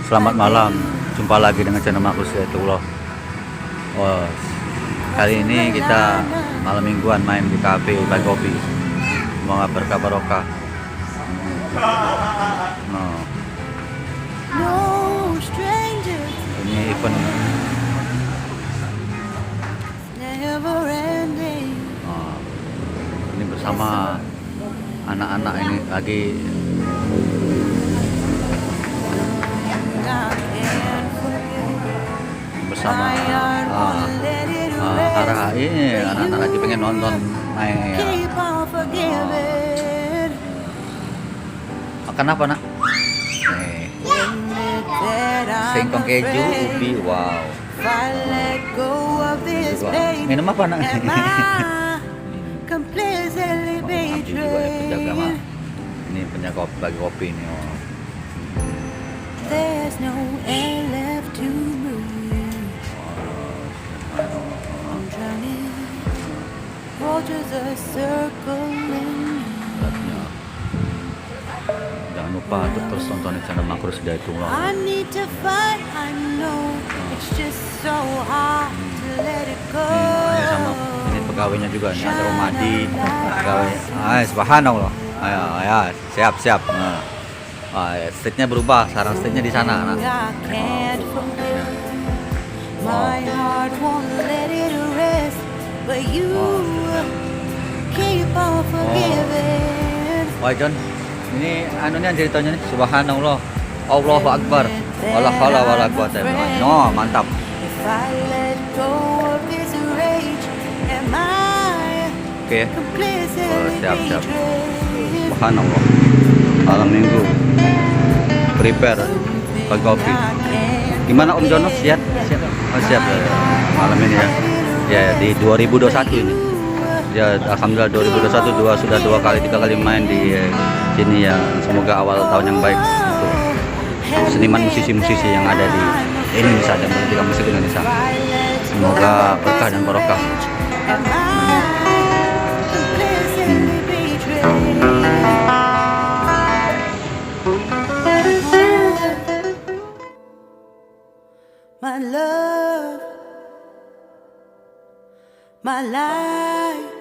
Selamat malam, jumpa lagi dengan channel Markus Hidayatullah. Kali ini kita malam mingguan main di kafe Bagi Kopi. Semoga berkah barokah. Ini event ini bersama anak-anak ini lagi bersama karena ini anak-anak lagi pengen nonton main ya. Makan apa nak? Nih. Singkong keju, ubi, wow. Minum apa nak? Abdi juga ya, penjaga mah. Ini penjaga Bagi Kopi ini. There's no air left to breathe. I'm drowning. Waters are circling. Jangan lupa untuk terus tonton channel Markus Hidayatullah. I need to fight. I know it's just so hard to let it go. Ini pegawainya juga nih, ada Romadi, pegawai. Subhanallah. Ayo, siap. Stage-nya berubah, sekarang stage-nya di sana. Wah John, ini anunya ceritanya nih, Subhanallah, Allahu Akbar, wala haula wala quwata illa billah. No, mantap. Oke. Siap. Subhanallah. Malam minggu prepare Bagi Kopi. Gimana Om Jono? Siap? Siap malam ini ya di 2021 ini ya. Alhamdulillah 2021 sudah 3 kali main di sini ya. Semoga awal tahun yang baik untuk seniman musisi yang ada di Indonesia dan juga musik Indonesia. Semoga berkah dan barokah. My love, my life.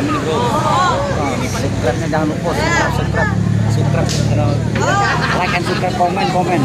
kami nih bro. Subscribe-nya jangan lupa subscribe, like and subscribe, komen.